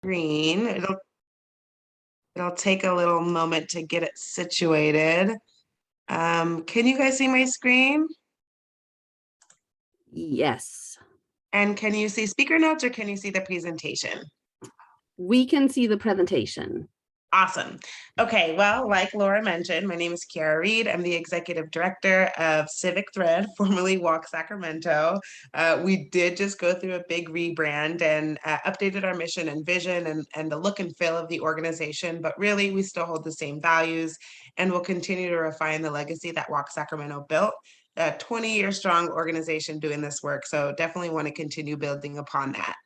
Green. It'll take a little moment to get it situated. Can you guys see my screen? Yes. And can you see speaker notes or can you see the presentation? We can see the presentation. Awesome. Okay, well, like Laura mentioned, my name is Kiara Reed. I'm the Executive Director of Civic Thread, formerly Walk Sacramento. We did just go through a big rebrand and updated our mission and vision and the look and feel of the organization, but really we still hold the same values and will continue to refine the legacy that Walk Sacramento built. A 20-year strong organization doing this work, so definitely want to continue building upon that.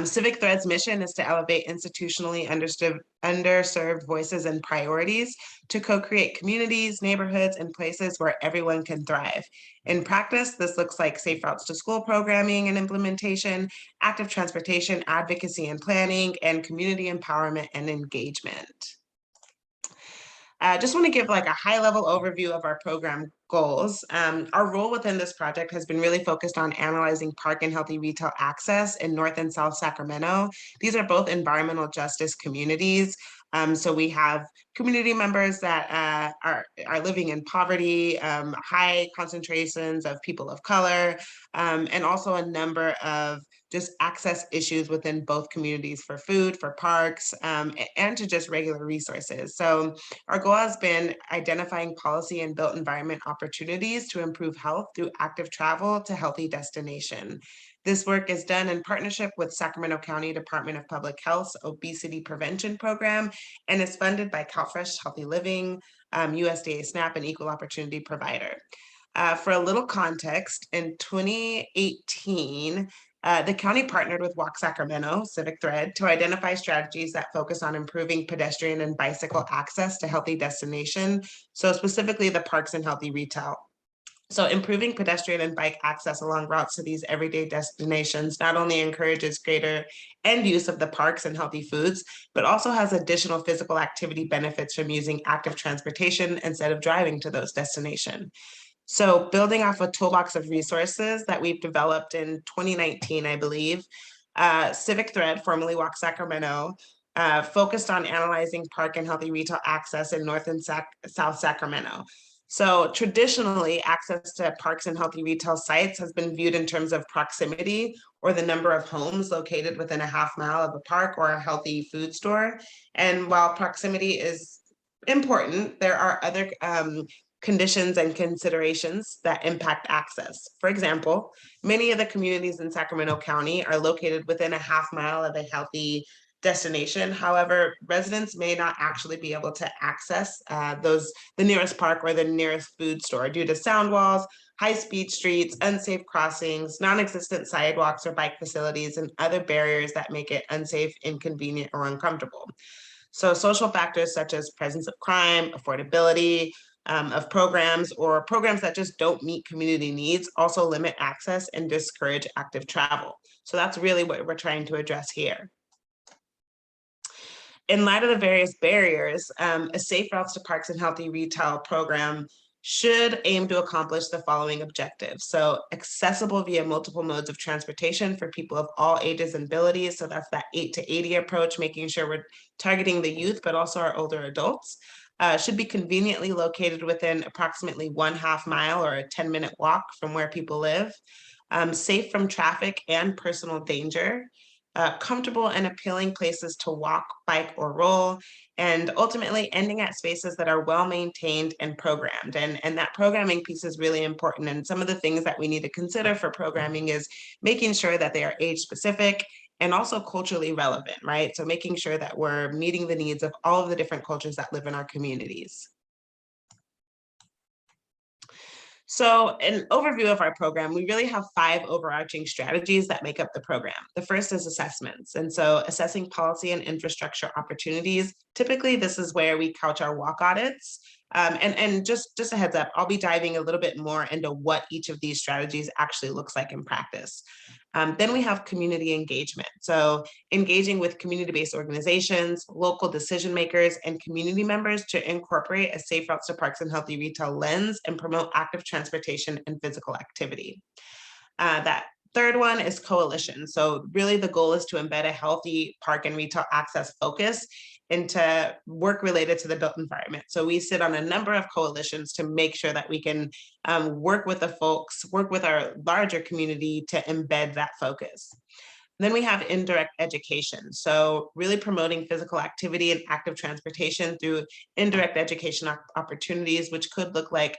Civic Thread's mission is to elevate institutionally underserved voices and priorities to co-create communities, neighborhoods, and places where everyone can thrive. In practice, this looks like safe routes to school programming and implementation, active transportation, advocacy and planning, and community empowerment and engagement. Just want to give like a high level overview of our program goals. Our role within this project has been really focused on analyzing park and healthy retail access in North and South Sacramento. These are both environmental justice communities. So we have community members that are living in poverty, high concentrations of people of color, and also a number of just access issues within both communities for food, for parks, and to just regular resources. So our goal has been identifying policy and built environment opportunities to improve health through active travel to healthy destination. This work is done in partnership with Sacramento County Department of Public Health's Obesity Prevention Program and is funded by CalFresh Healthy Living, USDA SNAP, and Equal Opportunity Provider. For a little context, in 2018, the county partnered with Walk Sacramento, Civic Thread, to identify strategies that focus on improving pedestrian and bicycle access to healthy destination, so specifically the parks and healthy retail. So improving pedestrian and bike access along routes to these everyday destinations not only encourages greater end use of the parks and healthy foods, but also has additional physical activity benefits from using active transportation instead of driving to those destinations. So building off a toolbox of resources that we've developed in 2019, I believe, Civic Thread, formerly Walk Sacramento, focused on analyzing park and healthy retail access in North and South Sacramento. So traditionally, access to parks and healthy retail sites has been viewed in terms of proximity or the number of homes located within a half mile of a park or a healthy food store. And while proximity is important, there are other conditions and considerations that impact access. For example, many of the communities in Sacramento County are located within a half mile of a healthy destination. However, residents may not actually be able to access the nearest park or the nearest food store due to sound walls, high-speed streets, unsafe crossings, non-existent sidewalks or bike facilities, and other barriers that make it unsafe, inconvenient, or uncomfortable. So social factors such as presence of crime, affordability, of programs or programs that just don't meet community needs also limit access and discourage active travel. So that's really what we're trying to address here. In light of the various barriers, a Safe Routes to Parks and Healthy Retail program should aim to accomplish the following objectives. So accessible via multiple modes of transportation for people of all ages and abilities. So that's that 8 to 80 approach, making sure we're targeting the youth, but also our older adults. Should be conveniently located within approximately 1/2 mile or a 10-minute walk from where people live. Safe from traffic and personal danger. Comfortable and appealing places to walk, bike, or roll, and ultimately ending at spaces that are well maintained and programmed. And that programming piece is really important. And some of the things that we need to consider for programming is making sure that they are age specific and also culturally relevant, right? So making sure that we're meeting the needs of all of the different cultures that live in our communities. So an overview of our program, we really have 5 overarching strategies that make up the program. The first is assessments. And so assessing policy and infrastructure opportunities. Typically, this is where we couch our walk audits. And just a heads up, I'll be diving a little bit more into what each of these strategies actually looks like in practice. Then we have community engagement. So engaging with community-based organizations, local decision makers, and community members to incorporate a safe routes to parks and healthy retail lens and promote active transportation and physical activity. That Third one is coalition. So really the goal is to embed a healthy park and retail access focus into work related to the built environment. So we sit on a number of coalitions to make sure that we can work with the folks, work with our larger community to embed that focus. Then we have indirect education. So really promoting physical activity and active transportation through indirect education opportunities, which could look like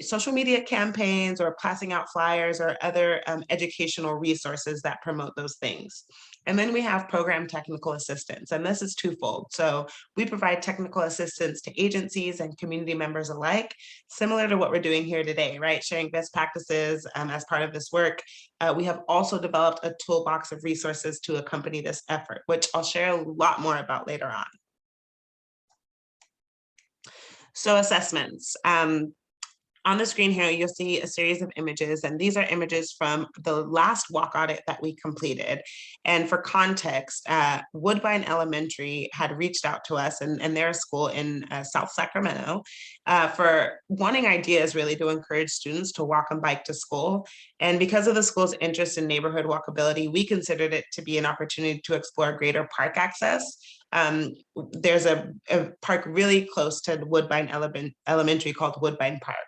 social media campaigns or passing out flyers or other educational resources that promote those things. And then we have program technical assistance, and this is twofold. So we provide technical assistance to agencies and community members alike, similar to what we're doing here today, right? Sharing best practices as part of this work. We have also developed a toolbox of resources to accompany this effort, which I'll share a lot more about later on. So assessments. On the screen here, you'll see a series of images, and these are images from the last walk audit that we completed. And for context, Woodbine Elementary had reached out to us, and they're a school in South Sacramento, for wanting ideas really to encourage students to walk and bike to school. And because of the school's interest in neighborhood walkability, we considered it to be an opportunity to explore greater park access. There's a park really close to Woodbine Elementary called Woodbine Park.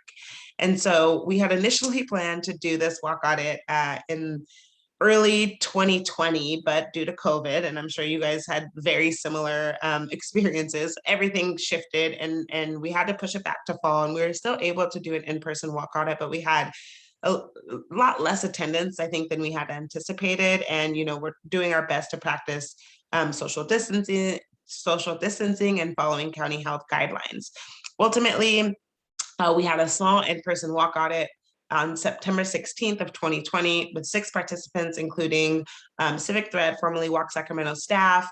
And so we had initially planned to do this walk audit in early 2020, but due to COVID, and I'm sure you guys had very similar experiences, everything shifted and we had to push it back to fall, and we were still able to do an in-person walk audit, but we had a lot less attendance, I think, than we had anticipated. And, you know, we're doing our best to practice social distancing and following county health guidelines. Ultimately, we had a small in-person walk audit on September 16th of 2020 with 6 participants, including Civic Thread, formerly Walk Sacramento staff.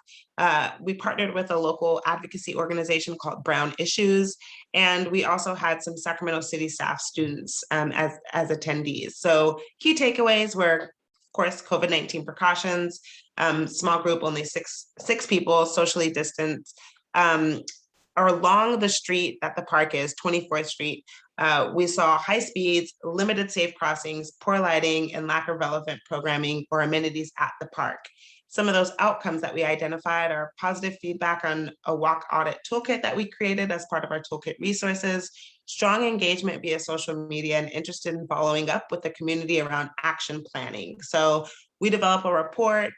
We partnered with a local advocacy organization called Brown Issues, and we also had some Sacramento City staff students as attendees. So key takeaways were, of course, COVID-19 precautions, small group, only six people, socially distanced. Along the street that the park is, 24th Street, we saw high speeds, limited safe crossings, poor lighting, and lack of relevant programming or amenities at the park. Some of those outcomes that we identified are positive feedback on a walk audit toolkit that we created as part of our toolkit resources, strong engagement via social media, and interested in following up with the community around action planning. So we develop a report.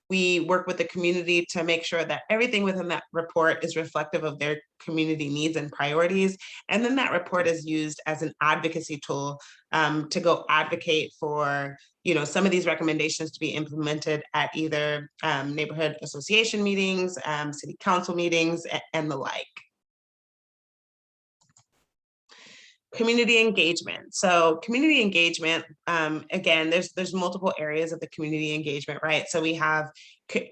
We work with the community to make sure that everything within that report is reflective of their community needs and priorities. And then that report is used as an advocacy tool to go advocate for, you know, some of these recommendations to be implemented at either neighborhood association meetings, city council meetings, and the like. Community engagement. So community engagement, again, there's multiple areas of the community engagement, right? So we have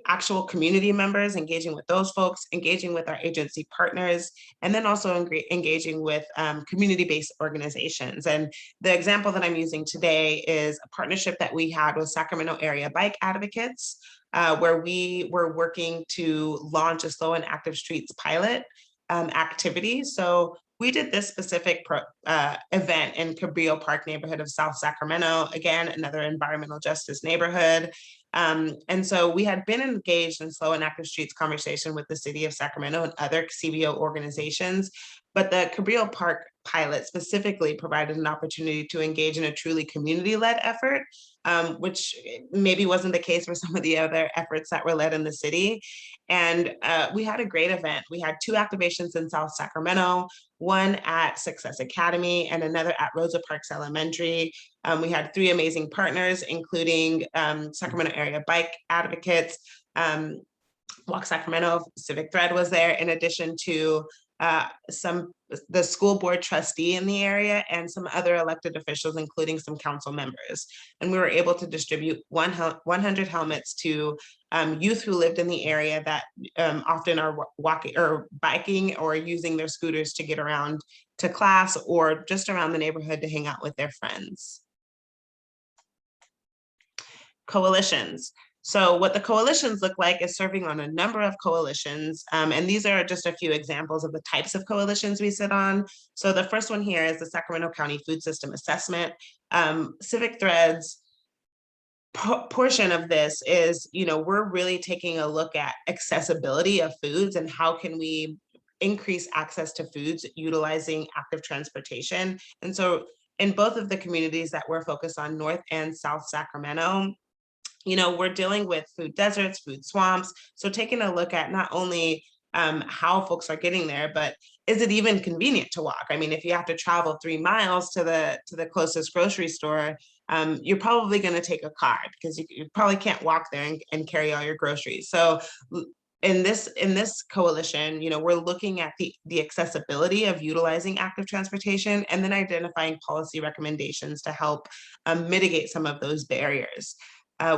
actual community members engaging with those folks, engaging with our agency partners, and then also engaging with community-based organizations. And the example that I'm using today is a partnership that we had with Sacramento area bike advocates, where we were working to launch a slow and active streets pilot activity. So we did this specific event in Cabrillo Park neighborhood of South Sacramento, again, another environmental justice neighborhood. And so we had been engaged in slow and active streets conversation with the city of Sacramento and other CBO organizations, but the Cabrillo Park pilot specifically provided an opportunity to engage in a truly community-led effort, which maybe wasn't the case for some of the other efforts that were led in the city. And we had a great event. We had 2 activations in South Sacramento, one at Success Academy and another at Rosa Parks Elementary. We had 3 amazing partners, including Sacramento area bike advocates, Walk Sacramento, Civic Thread was there, in addition to the school board trustee in the area and some other elected officials, including some council members. And we were able to distribute 100 helmets to youth who lived in the area that often are walking or biking or using their scooters to get around to class or just around the neighborhood to hang out with their friends. Coalitions. So what the coalitions look like is serving on a number of coalitions. And these are just a few examples of the types of coalitions we sit on. So the first one here is the Sacramento County Food System Assessment. Civic Threads portion of this is, we're really taking a look at accessibility of foods and how can we increase access to foods utilizing active transportation. And so in both of the communities that we're focused on, North and South Sacramento, we're dealing with food deserts, food swamps. So taking a look at not only how folks are getting there, but is it even convenient to walk? I mean, if you have to travel 3 miles to the closest grocery store, you're probably going to take a car because you probably can't walk there and carry all your groceries. So in this coalition, we're looking at the accessibility of utilizing active transportation and then identifying policy recommendations to help mitigate some of those barriers.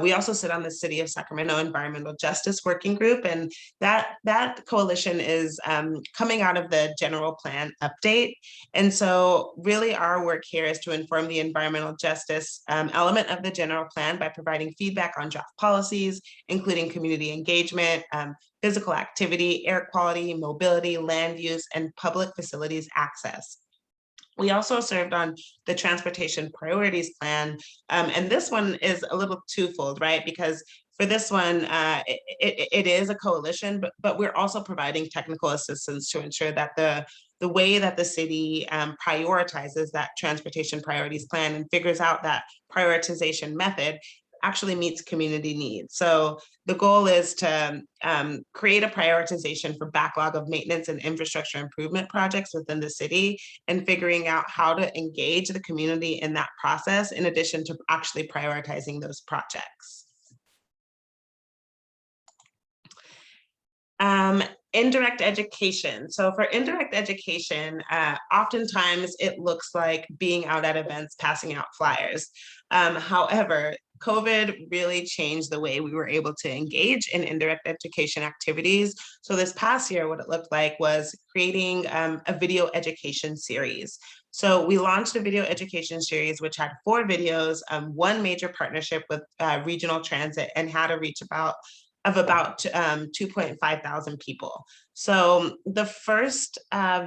We also sit on the City of Sacramento Environmental Justice Working Group, and that coalition is coming out of the general plan update. And so really our work here is to inform the environmental justice element of the general plan by providing feedback on draft policies, including community engagement, physical activity, air quality, mobility, land use, and public facilities access. We also served on the Transportation Priorities Plan, and this one is a little twofold, right? Because for this one, it is a coalition, but we're also providing technical assistance to ensure that the way that the city prioritizes that Transportation Priorities Plan and figures out that prioritization method actually meets community needs. So the goal is to create a prioritization for backlog of maintenance and infrastructure improvement projects within the city and figuring out how to engage the community in that process in addition to actually prioritizing those projects. Indirect education. So for indirect education, oftentimes it looks like being out at events, passing out flyers. However, COVID really changed the way we were able to engage in indirect education activities. So this past year, what it looked like was creating a video education series. So we launched a video education series, which had 4 videos, one major partnership with regional transit, and had a reach about 2.5 thousand people. So the first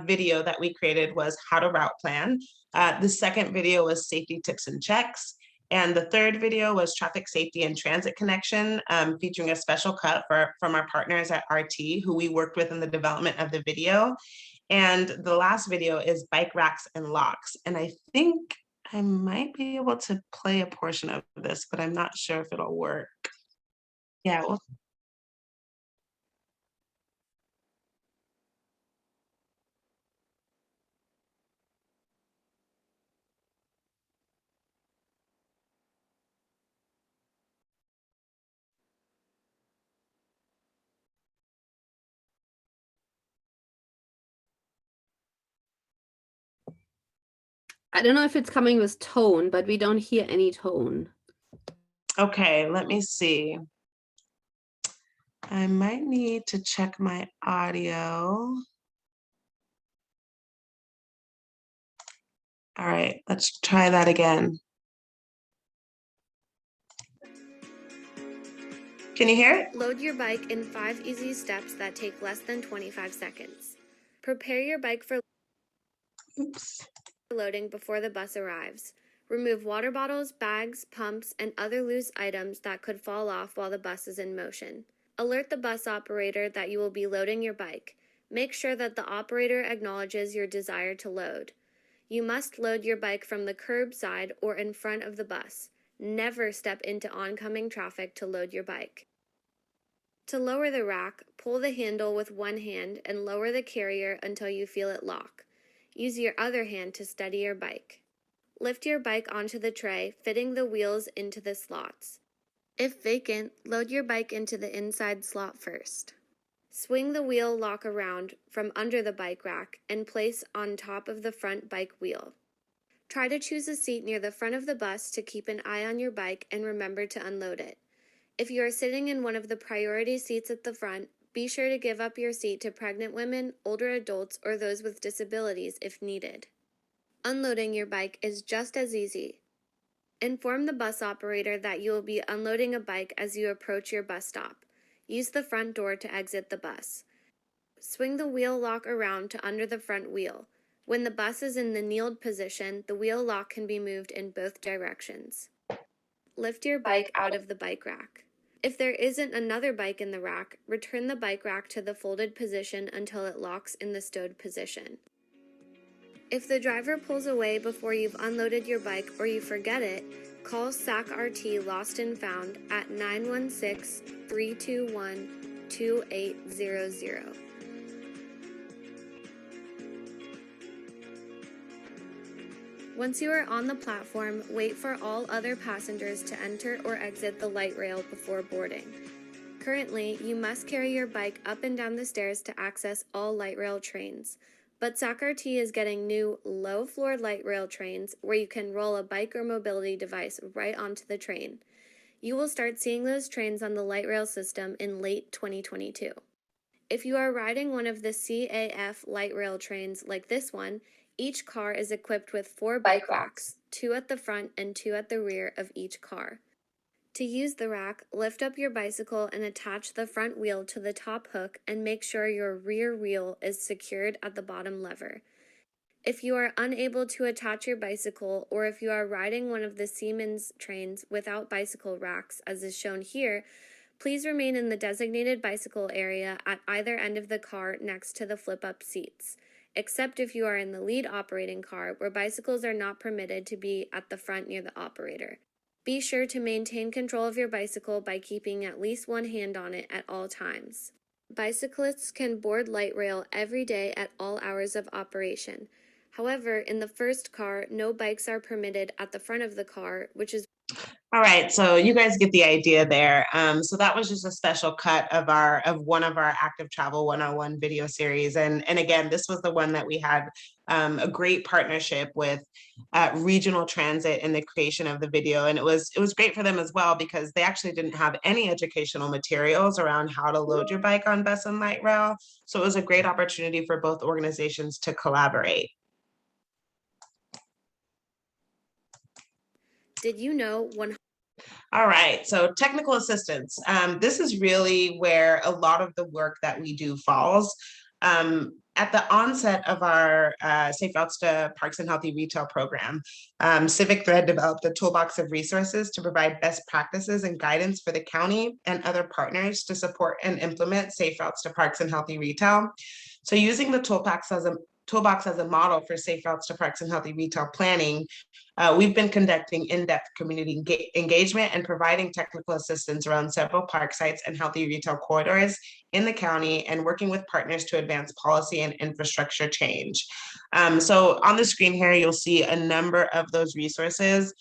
video that we created was how to route plan. The second video was safety tips and checks. And the third video was traffic safety and transit connection, featuring a special cut from our partners at RT, who we worked with in the development of the video. And the last video is bike racks and locks. And I think I might be able to play a portion of this, but I'm not sure if it'll work. Yeah, well, I don't know if it's coming with tone, but we don't hear any tone. okay, let me see. I might need to check my audio. All right, let's try that again. Can you hear it? Load your bike in 5 easy steps that take less than 25 seconds. Prepare your bike for Oops. loading before the bus arrives. Remove water bottles, bags, pumps, and other loose items that could fall off while the bus is in motion. Alert the bus operator that you will be loading your bike. Make sure that the operator acknowledges your desire to load. You must load your bike from the curb side or in front of the bus. Never step into oncoming traffic to load your bike. To lower the rack, pull the handle with one hand and lower the carrier until you feel it lock. Use your other hand to steady your bike. Lift your bike onto the tray, fitting the wheels into the slots. If vacant, load your bike into the inside slot first. Swing the wheel lock around from under the bike rack and place on top of the front bike wheel. Try to choose a seat near the front of the bus to keep an eye on your bike and remember to unload it. If you are sitting in one of the priority seats at the front, be sure to give up your seat to pregnant women, older adults, or those with disabilities if needed. Unloading your bike is just as easy. Inform the bus operator that you will be unloading a bike as you approach your bus stop. Use the front door to exit the bus. Swing the wheel lock around to under the front wheel. When the bus is in the kneeled position, the wheel lock can be moved in both directions. lift your bike out of the bike rack. If there isn't another bike in the rack, return the bike rack to the folded position until it locks in the stowed position. If the driver pulls away before you've unloaded your bike or you forget it, call SAC RT Lost and Found at 916-321-2800. Once you are on the platform, wait for all other passengers to enter or exit the light rail before boarding. Currently, you must carry your bike up and down the stairs to access all light rail trains, but SAC RT is getting new low-floor light rail trains where you can roll a bike or mobility device right onto the train. You will start seeing those trains on the light rail system in late 2022. If you are riding one of the CAF light rail trains like this one, each car is equipped with 4 bike racks, 2 at the front and 2 at the rear of each car. To use the rack, lift up your bicycle and attach the front wheel to the top hook and make sure your rear wheel is secured at the bottom lever. If you are unable to attach your bicycle, or if you are riding one of the Siemens trains without bicycle racks, as is shown here, please remain in the designated bicycle area at either end of the car next to the flip-up seats, except if you are in the lead operating car, where bicycles are not permitted to be at the front near the operator. Be sure to maintain control of your bicycle by keeping at least one hand on it at all times. Bicyclists can board light rail every day at all hours of operation. However, in the first car, no bikes are permitted at the front of the car, which is All right, so you guys get the idea there. So that was just a special cut of one of our Active Travel 101 video series. And again, this was the one that we had a great partnership with Regional Transit in the creation of the video. And it was great for them as well, because they actually didn't have any educational materials around how to load your bike on bus and light rail. So it was a great opportunity for both organizations to collaborate. Did you know All right, so technical assistance. This is really where a lot of the work that we do falls. At the onset of our Safe Routes to Parks and Healthy Retail program, Civic Thread developed a toolbox of resources to provide best practices and guidance for the county and other partners to support and implement Safe Routes to Parks and Healthy Retail. So using the toolbox as a model for Safe Routes to Parks and Healthy Retail planning, we've been conducting in-depth community engagement and providing technical assistance around several park sites and healthy retail corridors in the county, and working with partners to advance policy and infrastructure change. So on the screen here, you'll see a number of those resources.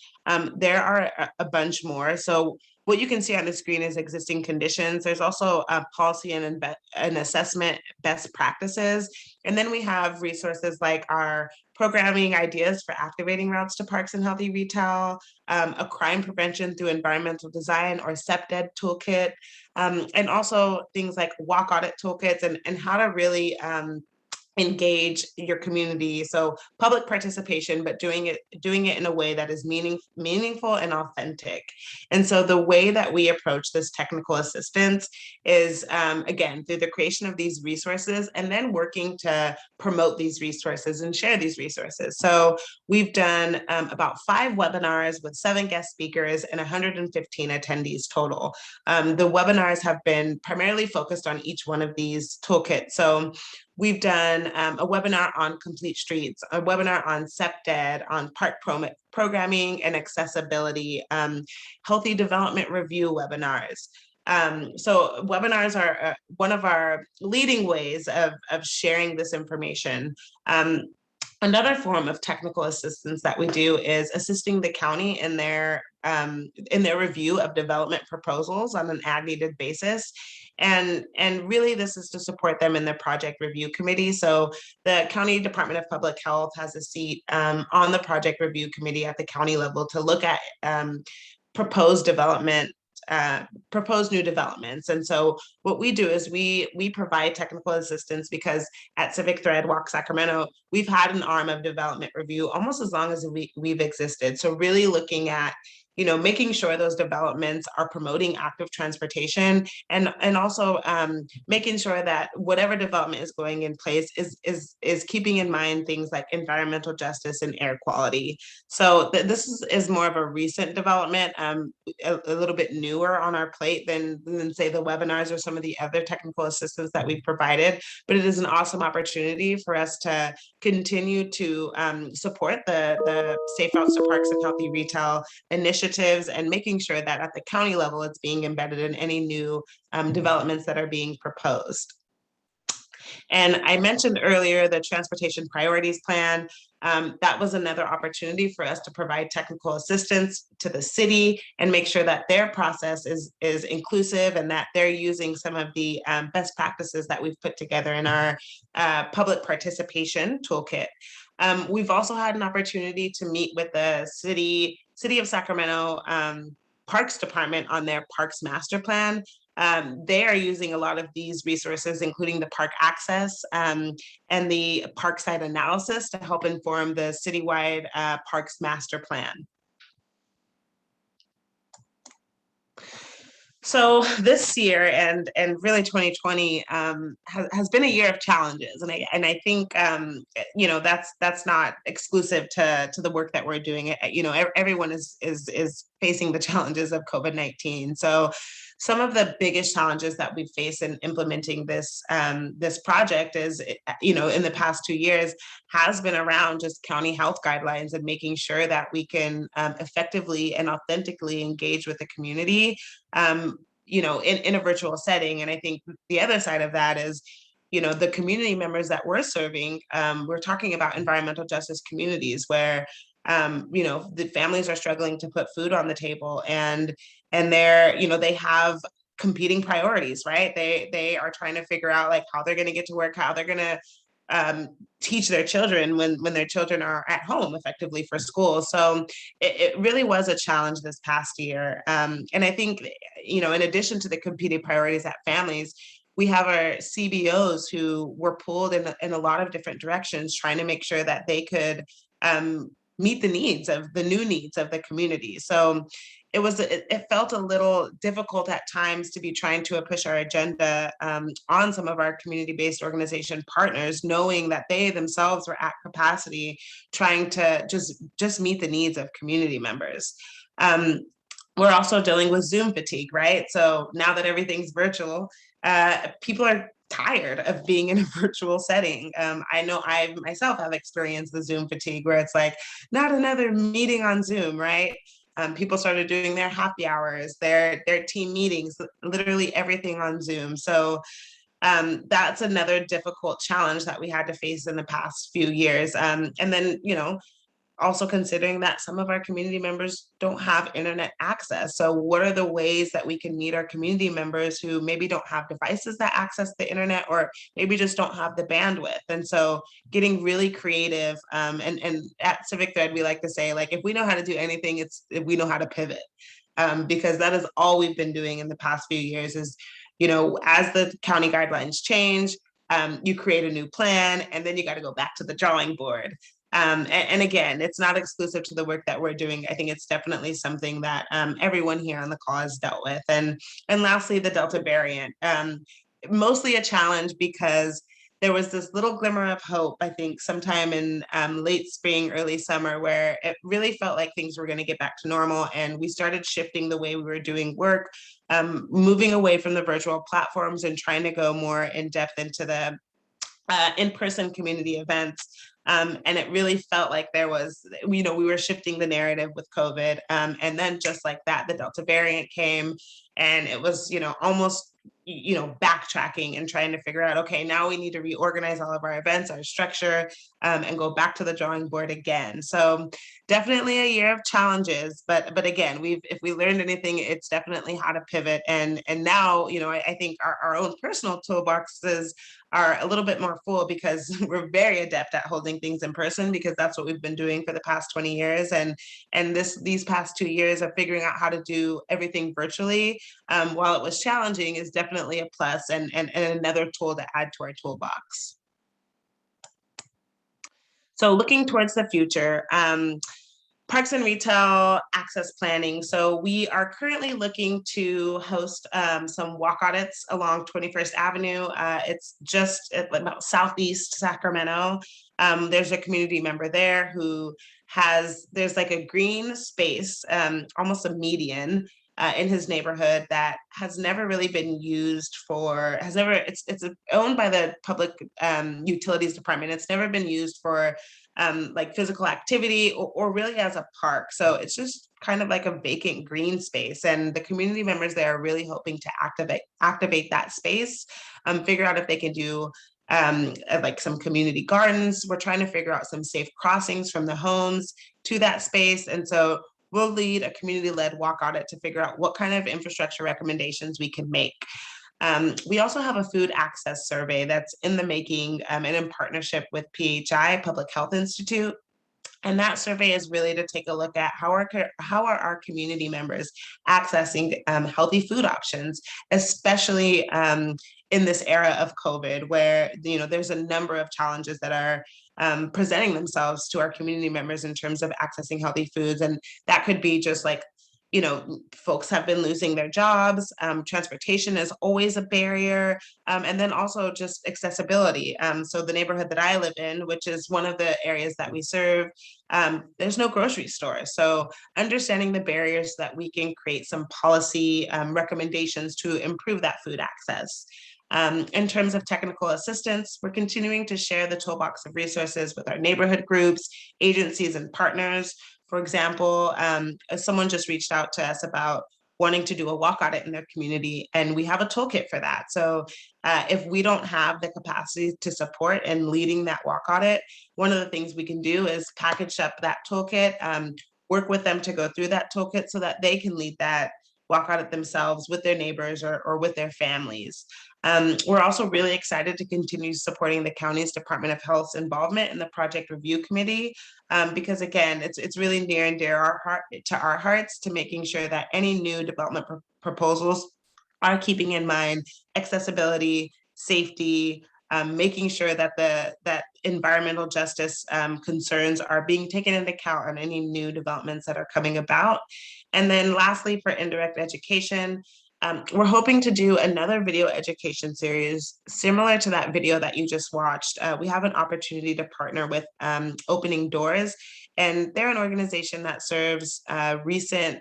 There are a bunch more. So what you can see on the screen is existing conditions. There's also policy and assessment best practices. And then we have resources like our programming ideas for activating routes to parks and healthy retail, a crime prevention through environmental design or CEPDED toolkit, and also things like walk audit toolkits and how to really engage your community. So public participation, but doing it in a way that is meaningful and authentic. And so the way that we approach this technical assistance is, again, through the creation of these resources and then working to promote these resources and share these resources. So we've done about 5 webinars with 7 guest speakers and 115 attendees total. The webinars have been primarily focused on each one of these toolkits. So we've done a webinar on complete streets, a webinar on CEPDED, on park programming and accessibility, healthy development review webinars. So webinars are one of our leading ways of sharing this information. Another form of technical assistance that we do is assisting the county in their review of development proposals on an as-needed basis. And really this is to support them in their project review committee. So the County Department of Public Health has a seat on the project review committee at the county level to look at proposed new developments. And so what we do is we provide technical assistance because at Civic Thread Walk Sacramento, we've had an arm of development review almost as long as we've existed. So really looking at making sure those developments are promoting active transportation, and also making sure that whatever development is going in place is keeping in mind things like environmental justice and air quality. So this is more of a recent development, a little bit newer on our plate than say the webinars or some of the other technical assistance that we've provided, but it is an awesome opportunity for us to continue to support the Safe Routes to Parks and Healthy Retail initiatives, and making sure that at the county level it's being embedded in any new developments that are being proposed. And I mentioned earlier the Transportation Priorities Plan. That was another opportunity for us to provide technical assistance to the city and make sure that their process is inclusive, and that they're using some of the best practices that we've put together in our public participation toolkit. We've also had an opportunity to meet with the City of Sacramento Parks Department on their Parks Master Plan. They are using a lot of these resources, including the park access and the park site analysis, to help inform the citywide Parks Master Plan. So this year and really 2020 has been a year of challenges, and I think that's not exclusive to the work that we're doing. Everyone is facing the challenges of COVID-19. So some of the biggest challenges that we face in implementing this project is, in the past 2 years, has been around just county health guidelines and making sure that we can effectively and authentically engage with the community, in a virtual setting. And I think the other side of that is, the community members that we're serving. We're talking about environmental justice communities where, the families are struggling to put food on the table, and they have competing priorities, right? They are trying to figure out like how they're going to get to work, how they're going to teach their children when their children are at home effectively for school. So it really was a challenge this past year. And I think, in addition to the competing priorities at families, we have our CBOs who were pulled in a lot of different directions, trying to make sure that they could meet the new needs of the community. So it felt a little difficult at times to be trying to push our agenda on some of our community-based organization partners, knowing that they themselves were at capacity, trying to just meet the needs of community members. We're also dealing with Zoom fatigue, right? So now that everything's virtual, people are tired of being in a virtual setting. I know I myself have experienced the Zoom fatigue, where it's like, not another meeting on Zoom, right? People started doing their happy hours, their team meetings, literally everything on Zoom. So that's another difficult challenge that we had to face in the past few years. And then, also considering that some of our community members don't have internet access. So what are the ways that we can meet our community members who maybe don't have devices that access the internet, or maybe just don't have the bandwidth? And so getting really creative, and at Civic Thread, we like to say, like, if we know how to do anything, it's if we know how to pivot, because that is all we've been doing in the past few years is, as the county guidelines change, you create a new plan, and then you got to go back to the drawing board. And again, it's not exclusive to the work that we're doing. I think it's definitely something that everyone here on the call has dealt with. And lastly, the Delta variant, mostly a challenge because there was this little glimmer of hope, I think, sometime in late spring, early summer, where it really felt like things were going to get back to normal. And we started shifting the way we were doing work, moving away from the virtual platforms and trying to go more in depth into the in-person community events. And it really felt like there was, we were shifting the narrative with COVID. And then just like that, the Delta variant came, and it was, almost, backtracking and trying to figure out, okay, now we need to reorganize all of our events, our structure, and go back to the drawing board again. So definitely a year of challenges, but again, if we learned anything, it's definitely how to pivot. And now, I think our own personal toolboxes are a little bit more full, because we're very adept at holding things in person, because that's what we've been doing for the past 20 years. And these past 2 years of figuring out how to do everything virtually, while it was challenging, is definitely a plus and another tool to add to our toolbox. So looking towards the future, Parks and retail access planning. So we are currently looking to host some walk audits along 21st Avenue. It's just about southeast Sacramento. There's a community member there who there's like a green space, almost a median in his neighborhood that has never really been used it's owned by the public utilities department. It's never been used for like physical activity or really as a park. So it's just kind of like a vacant green space. And the community members there are really hoping to activate that space, figure out if they can do like some community gardens. We're trying to figure out some safe crossings from the homes to that space. And so we'll lead a community-led walk audit to figure out what kind of infrastructure recommendations we can make. We also have a food access survey that's in the making and in partnership with PHI, Public Health Institute. And that survey is really to take a look at how are our community members accessing healthy food options, especially in this era of COVID, where there's a number of challenges that are presenting themselves to our community members in terms of accessing healthy foods. And that could be just like, folks have been losing their jobs. Transportation is always a barrier. And then also just accessibility. So the neighborhood that I live in, which is one of the areas that we serve, there's no grocery store. So understanding the barriers so that we can create some policy recommendations to improve that food access. In terms of technical assistance, we're continuing to share the toolbox of resources with our neighborhood groups, agencies, and partners. For example, someone just reached out to us about wanting to do a walk audit in their community, and we have a toolkit for that. So if we don't have the capacity to support and leading that walk audit, one of the things we can do is package up that toolkit, work with them to go through that toolkit so that they can lead that walk audit themselves with their neighbors or with their families. We're also really excited to continue supporting the county's Department of Health's involvement in the project review committee, because again, it's really near and dear to our hearts to making sure that any new development proposals are keeping in mind accessibility, safety, making sure that that environmental justice concerns are being taken into account on any new developments that are coming about. And then lastly, for indirect education, we're hoping to do another video education series similar to that video that you just watched. We have an opportunity to partner with Opening Doors, and they're an organization that serves recent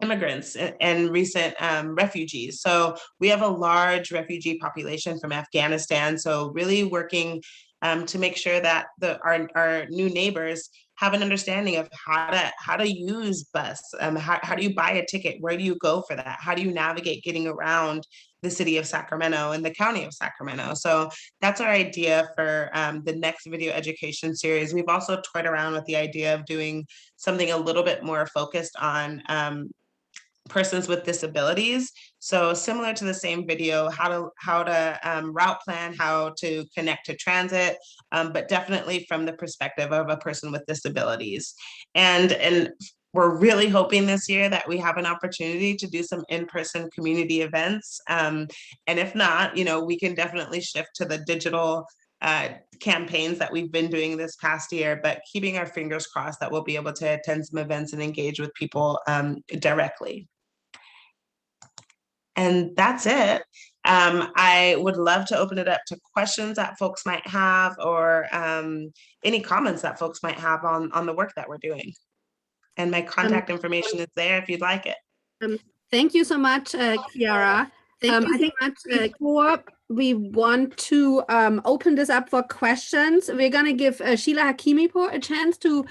immigrants and recent refugees. So we have a large refugee population from Afghanistan. So really working to make sure that our new neighbors have an understanding of how to use bus. How do you buy a ticket? Where do you go for that? How do you navigate getting around the city of Sacramento and the county of Sacramento? So that's our idea for the next video education series. We've also toyed around with the idea of doing something a little bit more focused on persons with disabilities. So similar to the same video, how to route plan, how to connect to transit, but definitely from the perspective of a person with disabilities. And we're really hoping this year that we have an opportunity to do some in-person community events. And if not, we can definitely shift to the digital campaigns that we've been doing this past year, but keeping our fingers crossed that we'll be able to attend some events and engage with people directly. And that's it. I would love to open it up to questions that folks might have, or any comments that folks might have on the work that we're doing. And my contact information is there if you'd like it. Thank you so much, Kiara. I think before we want to open this up for questions, we're going to give Sheila Hakimipour a chance to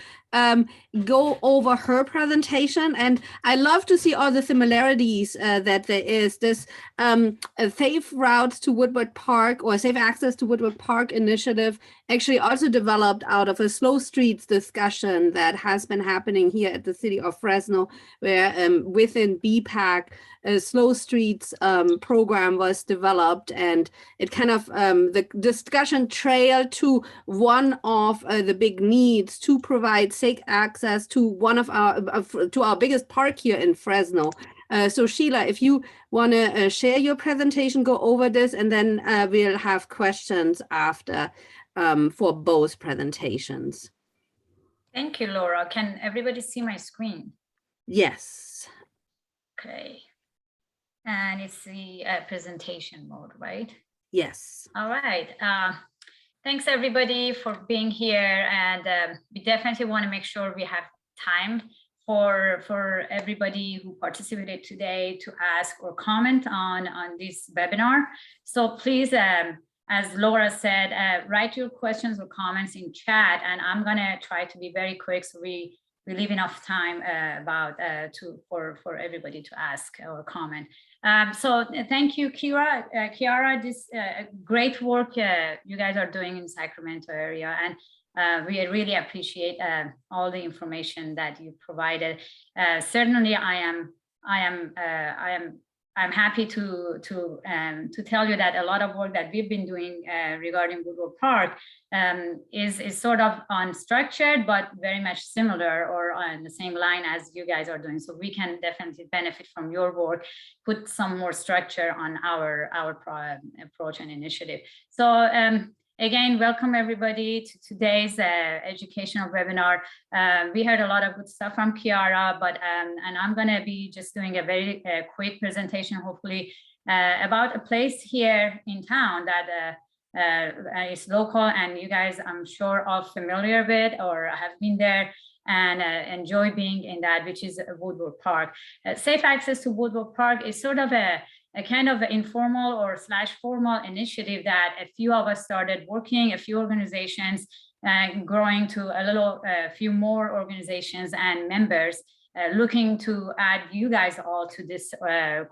go over her presentation. And I love to see all the similarities that there is. This Safe Routes to Woodward Park, or Safe Access to Woodward Park initiative, actually also developed out of a slow streets discussion that has been happening here at the city of Fresno, where within BPAC, a slow streets program was developed, and it kind of the discussion trailed to one of the big needs to provide safe access to one of our biggest park here in Fresno. So Sheila, if you want to share your presentation, go over this, and then we'll have questions after for both presentations. Thank you, Laura. Can everybody see my screen? Yes. Okay. And it's the presentation mode, right? Yes. All right. Thanks everybody for being here, and we definitely want to make sure we have time for everybody who participated today to ask or comment on this webinar. So please, as Laura said, write your questions or comments in chat, and I'm gonna try to be very quick so we leave enough time for everybody to ask or comment. So thank you, Kiara. This great work you guys are doing in Sacramento area, and we really appreciate all the information that you provided. Certainly, I'm happy to tell you that a lot of work that we've been doing regarding Woodward Park is sort of unstructured, but very much similar or on the same line as you guys are doing. So we can definitely benefit from your work, put some more structure on our approach and initiative. So again, welcome everybody to today's educational webinar. We heard a lot of good stuff from Kiara, but and I'm going to be just doing a very quick presentation, hopefully, about a place here in town that is local, and you guys, I'm sure, are familiar with or have been there and enjoy being in that, which is Woodward Park. Safe access to Woodward Park is sort of a kind of informal or / formal initiative that a few of us started working, a few organizations, growing to a few more organizations and members, looking to add you guys all to this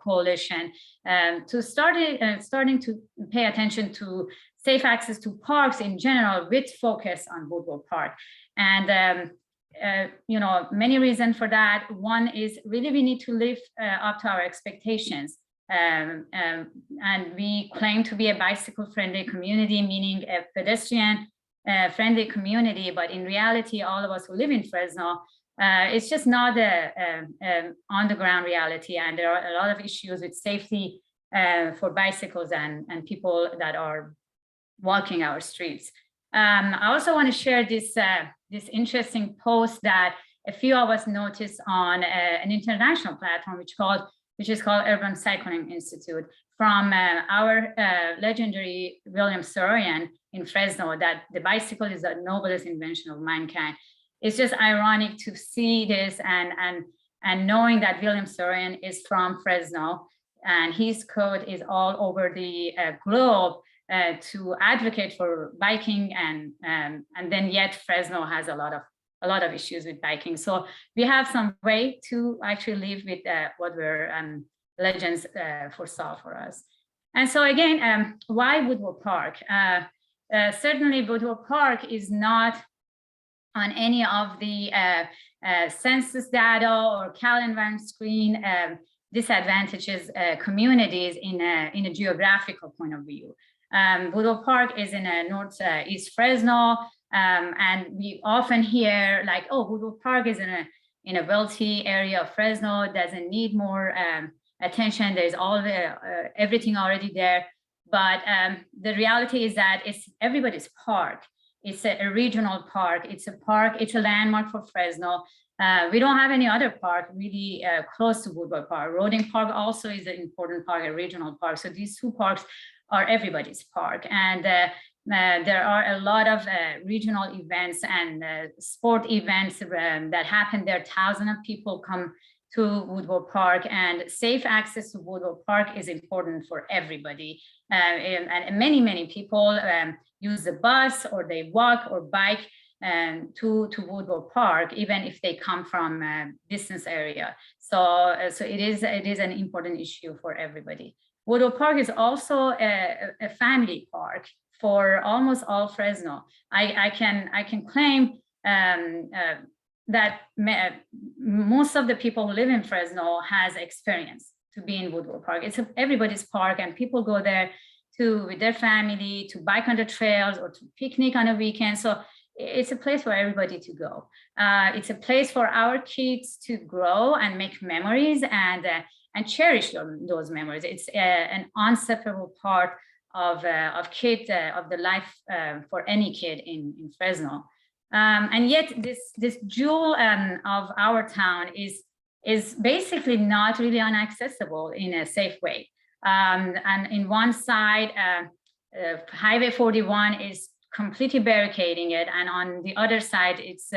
coalition, to starting to pay attention to safe access to parks in general, with focus on Woodward Park. And you know, many reasons for that. One is really we need to live up to our expectations. And we claim to be a bicycle-friendly community, meaning a pedestrian-friendly community, but in reality, all of us who live in Fresno, it's just not on-the-ground reality, and there are a lot of issues with safety for bicycles and people that are walking our streets. I also want to share this interesting post that a few of us noticed on an international platform, which is called Urban Cycling Institute, from our legendary William Saroyan in Fresno, that the bicycle is the noblest invention of mankind. It's just ironic to see this and knowing that William Saroyan is from Fresno, and his quote is all over the globe to advocate for biking, and then yet Fresno has a lot of issues with biking. So we have some way to actually live with what were legends foresaw for us. And so again, why Woodward Park? Certainly Woodward Park is not on any of the census data or Cal Environment Screen disadvantages communities in a geographical point of view. Woodward Park is in a northeast Fresno, and we often hear like, oh, Woodward Park is in a wealthy area of Fresno, doesn't need more attention. There's everything already there. But the reality is that it's everybody's park. It's a regional park. It's a landmark for Fresno. We don't have any other park really close to Woodward Park. Roding Park also is an important park, a regional park. So these two parks are everybody's park. And there are a lot of regional events and sport events that happen there. Thousands of people come to Woodward Park, and safe access to Woodward Park is important for everybody. And many people use the bus, or they walk or bike to Woodward Park, even if they come from a distance area. So it is an important issue for everybody. Woodward Park is also a family park for almost all Fresno. I can claim that most of the people who live in Fresno has experience to be in Woodward Park. It's everybody's park, and people go there with their family to bike on the trails or to picnic on a weekend. So it's a place for everybody to go. It's a place for our kids to grow and make memories and cherish those memories. It's an inseparable part of the life for any kid in Fresno. And yet this jewel of our town is basically not really inaccessible in a safe way. And in one side, Highway 41 is completely barricading it, and on the other side, it's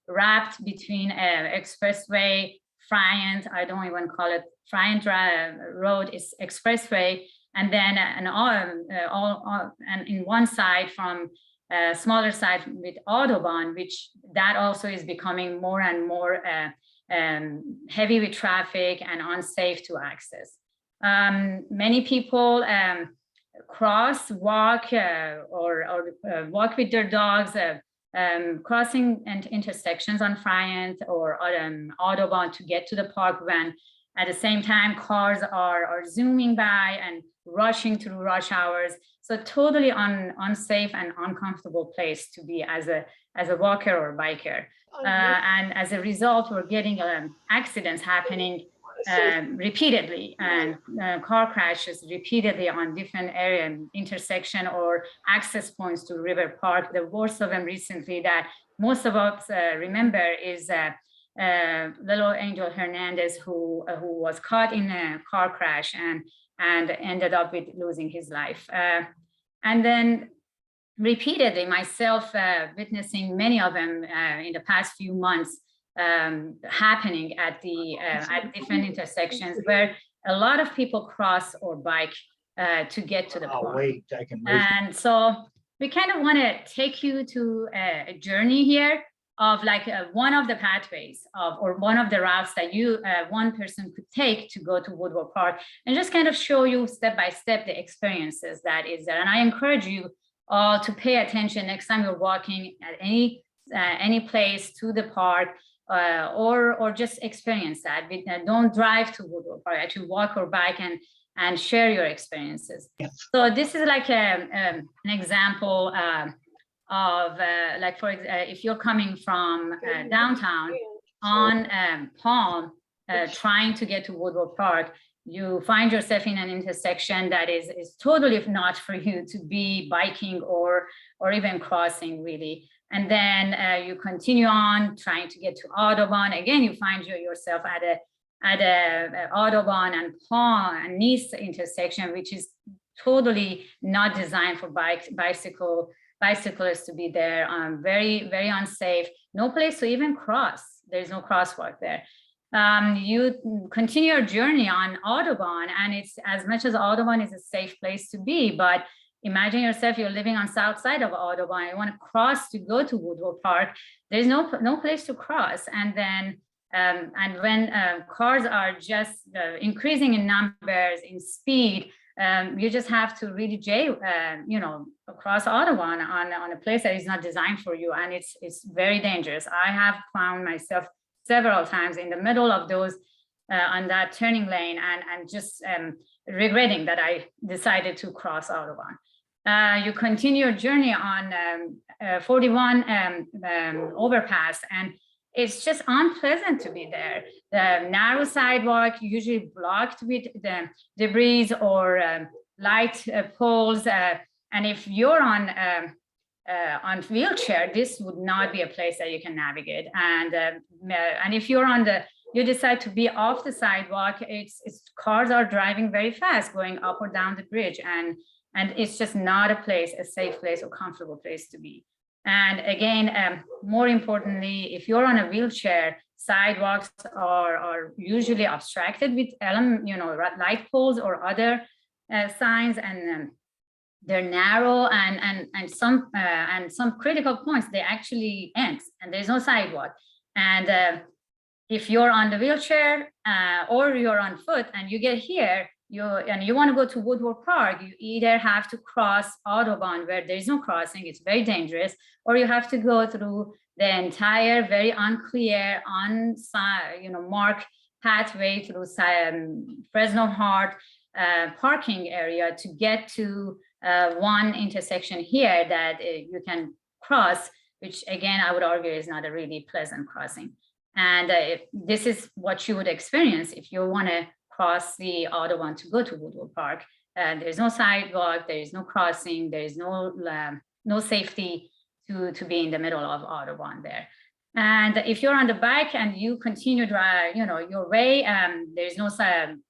wrapped between expressway, Friant, I don't even call it Friant Road, is expressway, and then and in one side from smaller side with Autobahn, which that also is becoming more and more heavy with traffic and unsafe to access. Many people cross, walk, or walk with their dogs, crossing intersections on Friant or Autobahn to get to the park, when at the same time cars are zooming by and rushing through rush hours. So totally unsafe and uncomfortable place to be as a walker or biker. And as a result, we're getting accidents happening repeatedly, and car crashes repeatedly on different area intersection or access points to River Park. The worst of them recently that most of us remember is little Angel Hernandez, who was caught in a car crash and ended up with losing his life. And then repeatedly myself witnessing many of them in the past few months happening at different intersections where a lot of people cross or bike to get to the park. Wait, I can wait. And so we kind of want to take you to a journey here of like one of the pathways or one of the routes that one person could take to go to Woodward Park, and just kind of show you step by step the experiences that is there. And I encourage you all to pay attention next time you're walking at any place to the park, or just experience that. Don't drive to Woodward Park, actually walk or bike and share your experiences. Yes. So this is like an example of like if you're coming from downtown on Palm, trying to get to Woodward Park, you find yourself in an intersection that is totally not for you to be biking or even crossing, really. And then you continue on trying to get to Autobahn. Again, you find yourself at a Autobahn and Palm and Nice intersection, which is totally not designed for bicyclists to be there. Very, very unsafe. No place to even cross. There's no crosswalk there. You continue your journey on Autobahn, and it's as much as Autobahn is a safe place to be, but imagine yourself, you're living on south side of Autobahn, you want to cross to go to Woodward Park, there's no place to cross. And then and when cars are just increasing in numbers, in speed, you just have to really cross Autobahn on a place that is not designed for you, and it's very dangerous. I have found myself several times in the middle of those on that turning lane and just regretting that I decided to cross Autobahn. You continue your journey on 41 overpass, and it's just unpleasant to be there. The narrow sidewalk, usually blocked with the debris or light poles, and if you're on wheelchair, this would not be a place that you can navigate. And if you're you decide to be off the sidewalk, cars are driving very fast going up or down the bridge, and it's just not a safe place or comfortable place to be. And again, more importantly, if you're on a wheelchair, sidewalks are usually obstructed with light poles or other signs, and they're narrow, and some critical points they actually end, and there's no sidewalk. And if you're on the wheelchair or you're on foot and you get here, you want to go to Woodward Park, you either have to cross Autobahn where there's no crossing, it's very dangerous, or you have to go through the entire very unclear, marked pathway through Fresno Heart parking area to get to one intersection here that you can cross, which again, I would argue is not a really pleasant crossing. And this is what you would experience if you want to cross the Autobahn to go to Woodward Park. There's no sidewalk, there is no crossing, there is no safety to be in the middle of Autobahn there. And if you're on the bike and you continue drive, your way, there's no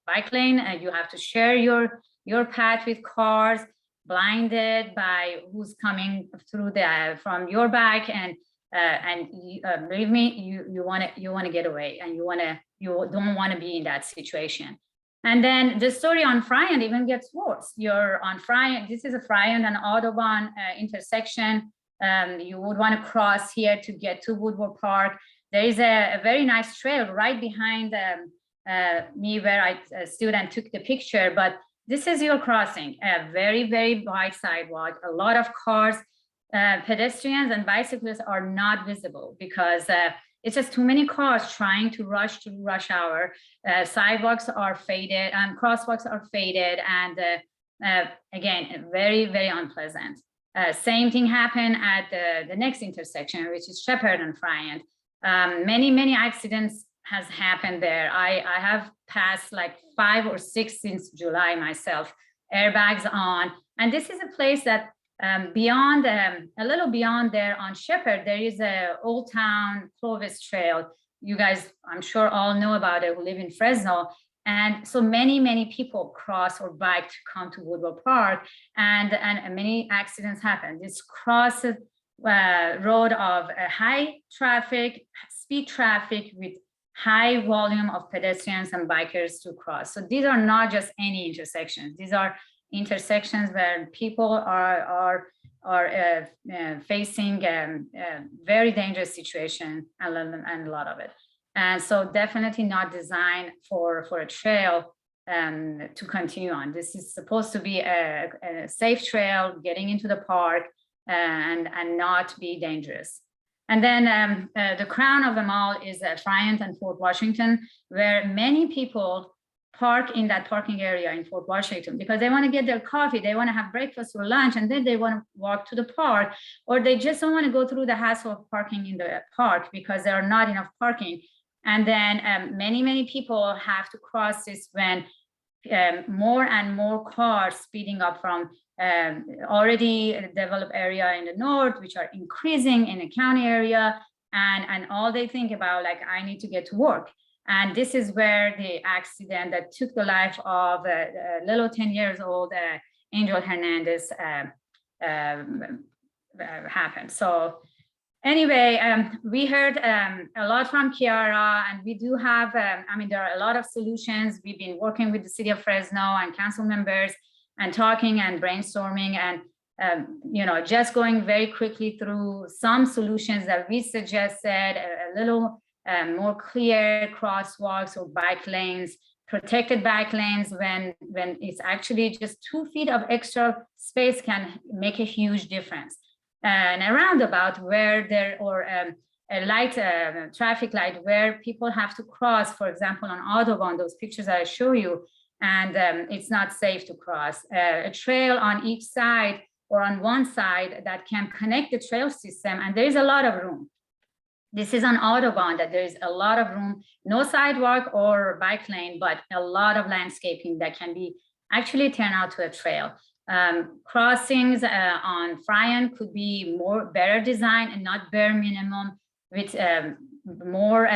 bike lane, and you have to share your path with cars, blinded by who's coming through from your back, and believe me, you want to get away, and you don't want to be in that situation. And then the story on Friant even gets worse. You're on Friant. This is a Friant and Autobahn intersection. You would want to cross here to get to Woodward Park. There is a very nice trail right behind me where a student took the picture, but this is your crossing, a very, very wide sidewalk. A lot of cars, pedestrians and bicyclists are not visible because it's just too many cars trying to rush to rush hour. Sidewalks are faded and crosswalks are faded. And again, very, very unpleasant. Same thing happened at the next intersection, which is Shepherd and Friant. Many accidents has happened there. I have passed like 5 or 6 since July myself, airbags on. And this is a place that beyond, a little beyond there on Shepherd, there is a Old Town Clovis Trail. You guys, I'm sure all know about it, who live in Fresno. And so many people cross or bike to come to Woodward Park, and many accidents happen. This cross road of high traffic, speed traffic with high volume of pedestrians and bikers to cross. So these are not just any intersections. These are intersections where people are facing a very dangerous situation, and a lot of it. And so definitely not designed for a trail to continue on. This is supposed to be a safe trail, getting into the park and not be dangerous. And then the crown of them all is Friant and Fort Washington, where many people park in that parking area in Fort Washington because they want to get their coffee, they want to have breakfast or lunch, and then they want to walk to the park, or they just don't want to go through the hassle of parking in the park because there are not enough parking. And then many people have to cross this when more and more cars speeding up from already developed area in the north, which are increasing in the county area, and all they think about, like, I need to get to work. And this is where the accident that took the life of a little 10 years old Angel Hernandez happened. So anyway, we heard a lot from Kiara, and we do have, I mean, there are a lot of solutions. We've been working with the city of Fresno and council members and talking and brainstorming, and just going very quickly through some solutions that we suggested, a little more clear crosswalks or bike lanes, protected bike lanes when it's actually just 2 feet of extra space can make a huge difference. And a roundabout where there, or a light, traffic light where people have to cross, for example, on Autobahn, those pictures I show you, and it's not safe to cross. A trail on each side or on one side that can connect the trail system, and there's a lot of room. This is on Autobahn that there's a lot of room, no sidewalk or bike lane, but a lot of landscaping that can be actually turned out to a trail. Crossings on Friant could be better designed and not bare minimum, with more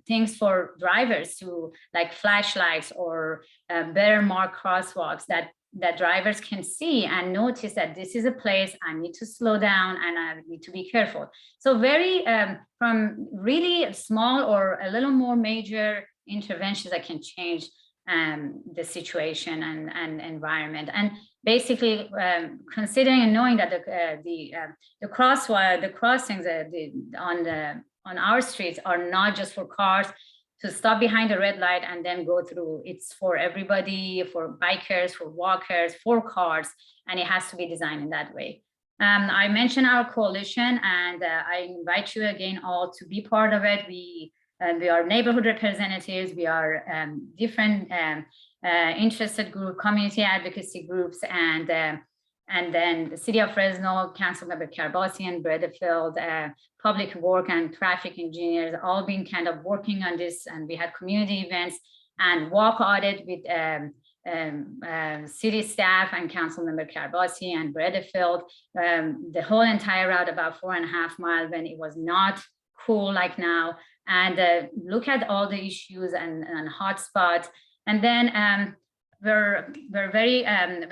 things for drivers to, like flashlights or better marked crosswalks that drivers can see and notice that this is a place I need to slow down and I need to be careful. So very from really small or a little more major interventions that can change the situation and environment. And basically considering and knowing that the crossings on our streets are not just for cars to stop behind a red light and then go through. It's for everybody, for bikers, for walkers, for cars, and it has to be designed in that way. I mentioned our coalition, and I invite you again all to be part of it. We are neighborhood representatives. We are different interested group, community advocacy groups, and then the city of Fresno, Councilmember Carbasi and Bredefield, public work and traffic engineers, all been kind of working on this. And we had community events and walk audit with city staff and council member Karbasi and Bredefield, the whole entire route, about 4.5 miles when it was not cool like now, and look at all the issues and hot spots. And then we're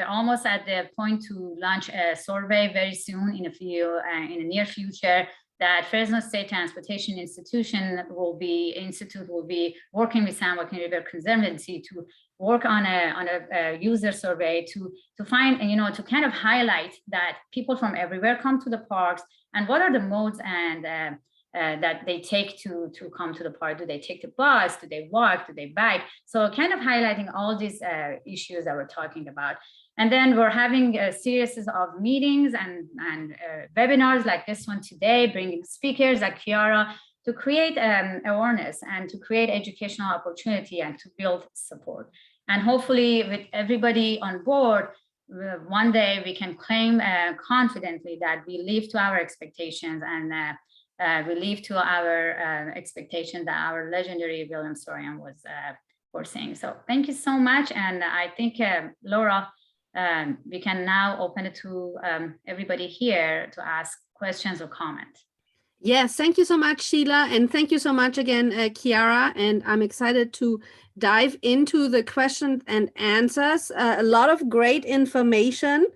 almost at the point to launch a survey very soon in the near future, that Fresno State Transportation Institute will be working with San Joaquin River Conservancy to work on a user survey to find, to kind of highlight that people from everywhere come to the parks, and what are the modes and that they take to come to the park. Do they take the bus? Do they walk? Do they bike? So kind of highlighting all these issues that we're talking about. And then we're having a series of meetings and webinars like this one today, bringing speakers like Kiara to create awareness and to create educational opportunity and to build support. And hopefully with everybody on board, one day we can claim confidently that we live to our expectations, and we live to our expectation that our legendary William Storian was foreseeing. So thank you so much. And I think, Laura, we can now open it to everybody here to ask questions or comment. Yes, thank you so much, Sheila. And thank you so much again, Kiara. And I'm excited to dive into the questions and answers. A lot of great information.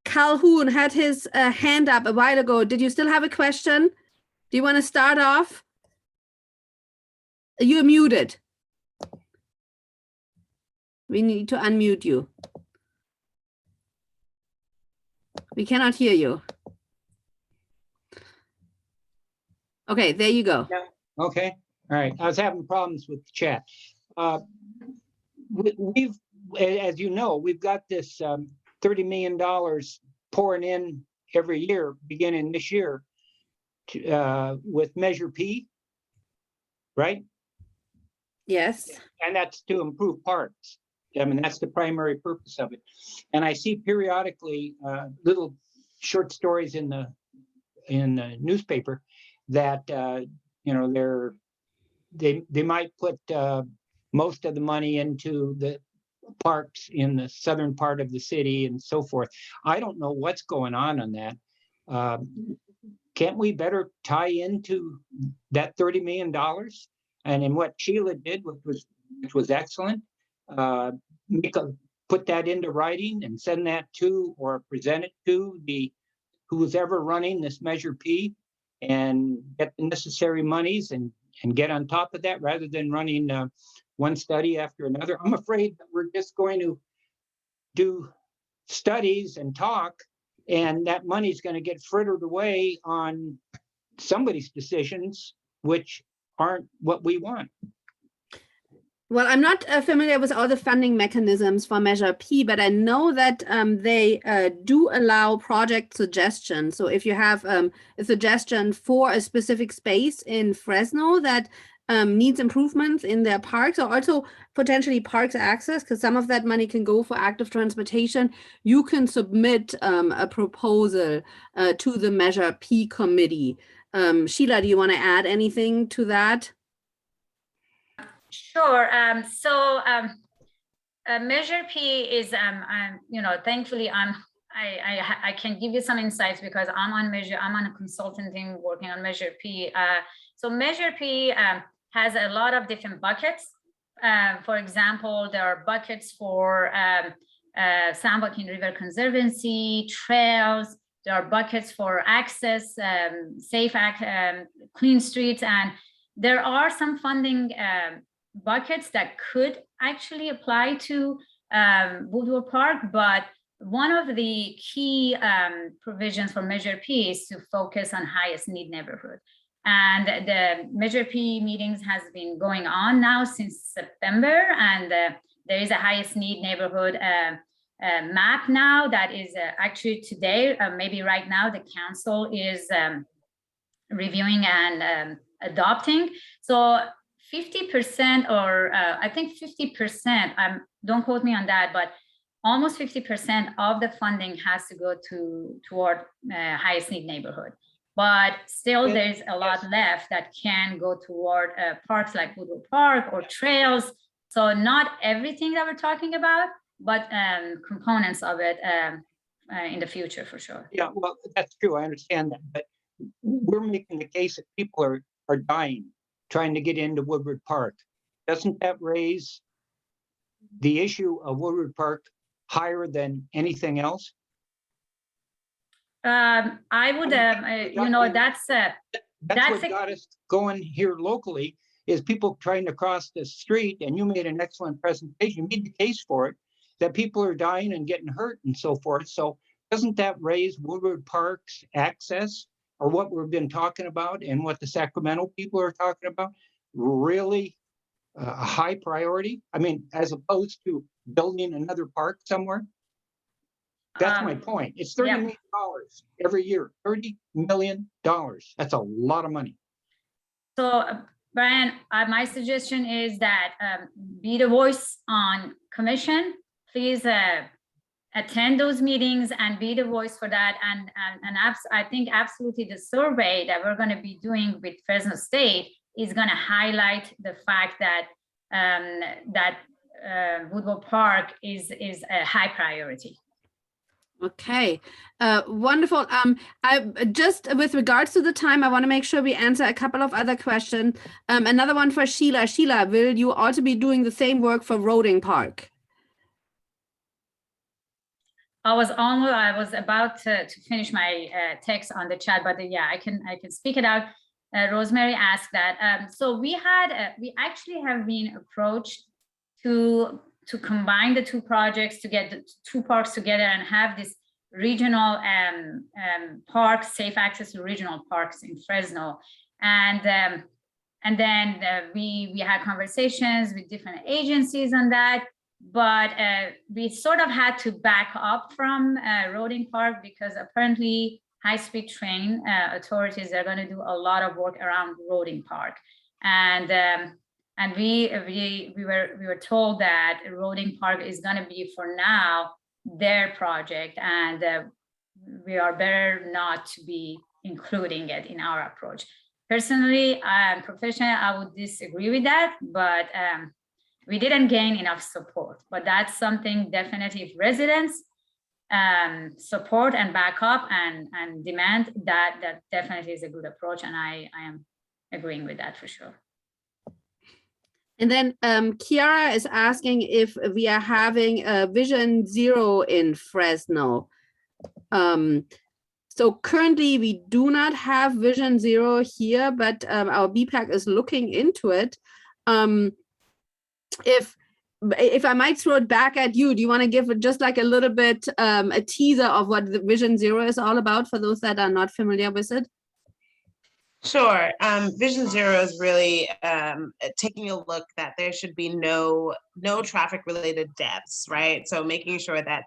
Calhoun had his hand up a while ago. Did you still have a question? Do you want to start off? You're muted. We need to unmute you. We cannot hear you. Okay, there you go. Yeah. Okay, all right. I was having problems with the chat. We've, as you know, we've got this $30 million pouring in every year, beginning this year, with Measure P, right? Yes. And that's to improve parks. I mean, that's the primary purpose of it. And I see periodically little short stories in the newspaper that they might put most of the money into the parks in the southern part of the city and so forth. I don't know what's going on that. Can't we better tie into that $30 million? And in what Sheila did, which was excellent, put that into writing and send that to, or present it to who's ever running this Measure P, and get the necessary monies and get on top of that, rather than running one study after another. I'm afraid that we're just going to do studies and talk, and that money's going to get frittered away on somebody's decisions, which aren't what we want. Well, I'm not familiar with all the funding mechanisms for Measure P, but I know that they do allow project suggestions. So if you have a suggestion for a specific space in Fresno that needs improvements in their parks, or also potentially parks access, because some of that money can go for active transportation, you can submit a proposal to the Measure P committee. Sheila, do you want to add anything to that? Sure. Measure P is, thankfully I can give you some insights because I'm on a consultant team working on Measure P. So Measure P has a lot of different buckets. For example, there are buckets for San Joaquin River Conservancy, trails. There are buckets for access, safe, clean streets, and there are some funding buckets that could actually apply to Woodward Park, but one of the key provisions for Measure P is to focus on highest need neighborhood. And the Measure P meetings has been going on now since September, and there is a highest need neighborhood map now that is actually today, maybe right now, the council is reviewing and adopting. So 50%, or I think 50%, don't quote me on that, but almost 50% of the funding has to go toward highest need neighborhood. But still there's a lot left that can go toward parks like Woodward Park or trails So not everything that we're talking about, but components of it in the future for sure. Yeah, well, that's true. I understand that, but we're making the case that people are dying trying to get into Woodward Park. Doesn't that raise the issue of Woodward Park higher than anything else? I would, that's what got us going here locally, is people trying to cross the street, and you made an excellent presentation, you made the case for it, that people are dying and getting hurt and so forth. So doesn't that raise Woodward Park's access, or what we've been talking about and what the Sacramento people are talking about, really a high priority? I mean, as opposed to building another park somewhere? That's my point. It's $30 million every year, $30 million. That's a lot of money. So, Brian, my suggestion is that be the voice on commission. Please attend those meetings and be the voice for that. And I think absolutely the survey that we're going to be doing with Fresno State is going to highlight the fact that Woodward Park is a high priority. Okay, wonderful. I just, with regards to the time, I want to make sure we answer a couple of other questions. Another one for Sheila. Sheila, will you also be doing the same work for Roding Park? I was about to finish my text on the chat, but yeah, I can speak it out. Rosemary asked that. So we actually have been approached to combine the two projects, to get the two parks together and have this regional park, safe access to regional parks in Fresno. And then we had conversations with different agencies on that, but we sort of had to back up from Roding Park because apparently high-speed train authorities are going to do a lot of work around Roding Park. And we were told that Roding Park is going to be, for now, their project, and we are better not to be including it in our approach. Personally, professionally, I would disagree with that, but we didn't gain enough support. But that's something definitely, if residents support and back up and demand, that definitely is a good approach, and I am agreeing with that for sure. And then Kiara is asking if we are having a Vision Zero in Fresno. So currently we do not have Vision Zero here, but our BPAC is looking into it. If I might throw it back at you, do you want to give just like a little bit a teaser of what the Vision Zero is all about for those that are not familiar with it? Sure. Vision Zero is really taking a look that there should be no traffic related deaths, right? So making sure that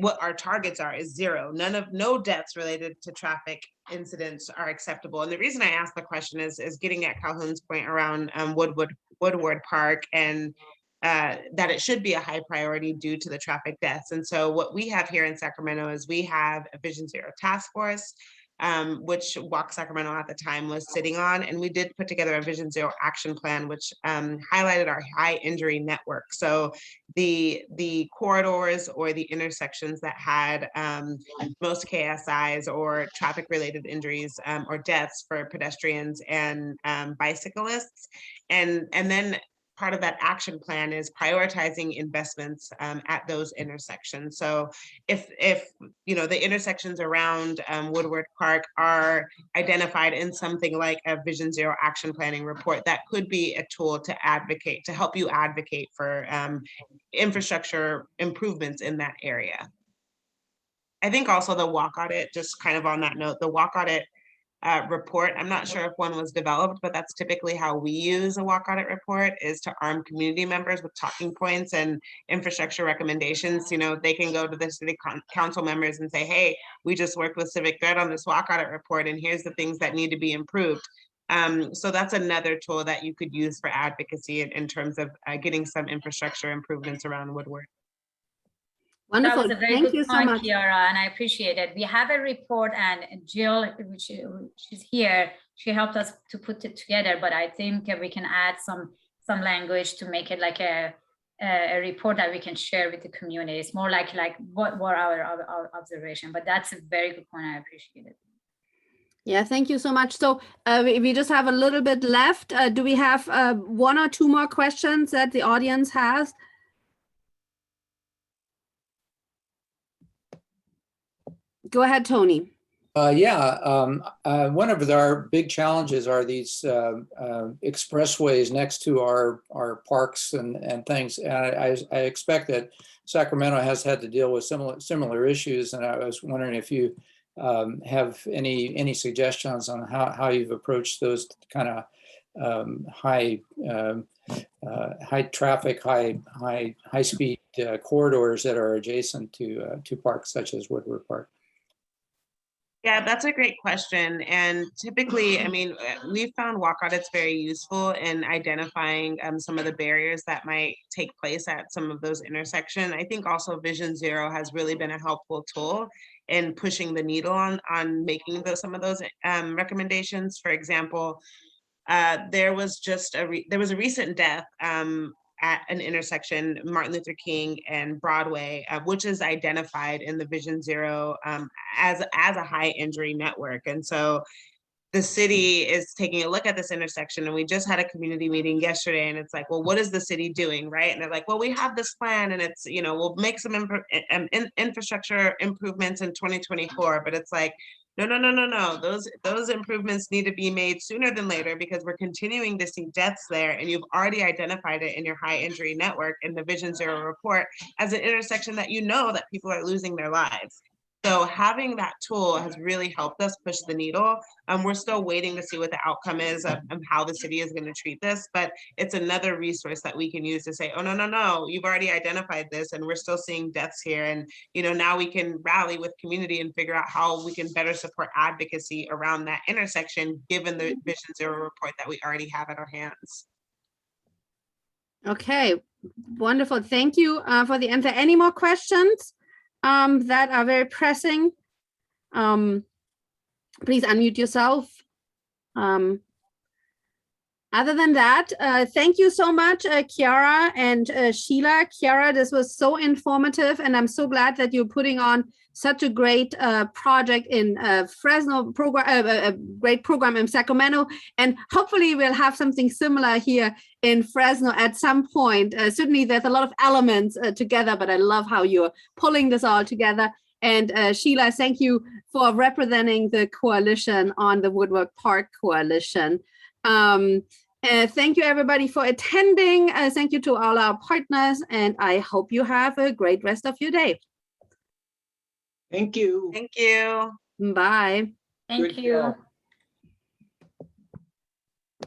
what our targets are is zero. No deaths related to traffic incidents are acceptable. And the reason I asked the question is getting at Calhoun's point around Woodward Park, and that it should be a high priority due to the traffic deaths. And so what we have here in Sacramento is we have a Vision Zero task force, which Walk Sacramento at the time was sitting on. And we did put together a Vision Zero action plan, which highlighted our high injury network. So the corridors or the intersections that had most KSIs or traffic related injuries or deaths for pedestrians and bicyclists. And then part of that action plan is prioritizing investments at those intersections. So if the intersections around Woodward Park are identified in something like a Vision Zero action planning report, that could be a tool to help you advocate for infrastructure improvements in that area. I think also the walk audit, just kind of on that note, the walk audit report, I'm not sure if one was developed, but that's typically how we use a walk audit report, is to arm community members with talking points and infrastructure recommendations. They can go to the city council members and say, hey, we just worked with Civic Threat on this walk audit report, and here's the things that need to be improved. So that's another tool that you could use for advocacy in terms of getting some infrastructure improvements around Woodward. Wonderful. That was a very Thank good you so point, much, Kiara, and I appreciate it. We have a report, and Jill, she's here, she helped us to put it together, but I think we can add some some language to make it like a report that we can share with the community. It's more like what were our observation, but that's a very good point. I appreciate it. Yeah, thank you so much. So we just have a little bit left. Do we have 1 or 2 more questions that the audience has? Go ahead, Tony. One of our big challenges are these expressways next to our parks and things. And I expect that Sacramento has had to deal with similar issues. And I was wondering if you have any suggestions on how you've approached those kind of high traffic, high speed corridors that are adjacent to parks such as Woodward Park. Yeah, that's a great question. And typically, I mean, we've found walk audits very useful in identifying some of the barriers that might take place at some of those intersections. I think also Vision Zero has really been a helpful tool in pushing the needle on making some of those recommendations. For example, there was a recent death at an intersection, Martin Luther King and Broadway, which is identified in the Vision Zero as a high injury network. And so the city is taking a look at this intersection, and we just had a community meeting yesterday, and it's like, well, what is the city doing, right? And they're like, well, we have this plan, and it's, you know, we'll make some infrastructure improvements in 2024, but it's like, no. Those improvements need to be made sooner than later, because we're continuing to see deaths there, and you've already identified it in your high injury network in the Vision Zero report as an intersection that you know that people are losing their lives. So having that tool has really helped us push the needle. We're still waiting to see what the outcome is of how the city is going to treat this, but it's another resource that we can use to say, oh, no, you've already identified this and we're still seeing deaths here. And, you know, now we can rally with community and figure out how we can better support advocacy around that intersection, given the Vision Zero report that we already have at our hands. Okay, wonderful. Thank you for the answer. Any more questions that are very pressing? Please unmute yourself. Other than that, thank you so much, Chiara and Sheila. Chiara, this was so informative, and I'm so glad that you're putting on such a great project in Fresno program, a great program in Sacramento, and hopefully we'll have something similar here in Fresno at some point. Certainly, there's a lot of elements together, but I love how you're pulling this all together. And Sheila, thank you for representing the coalition on the Woodward Park Coalition. Thank you, everybody, for attending. Thank you to all our partners, and I hope you have a great rest of your day. Thank you. Thank you. Bye. Thank you.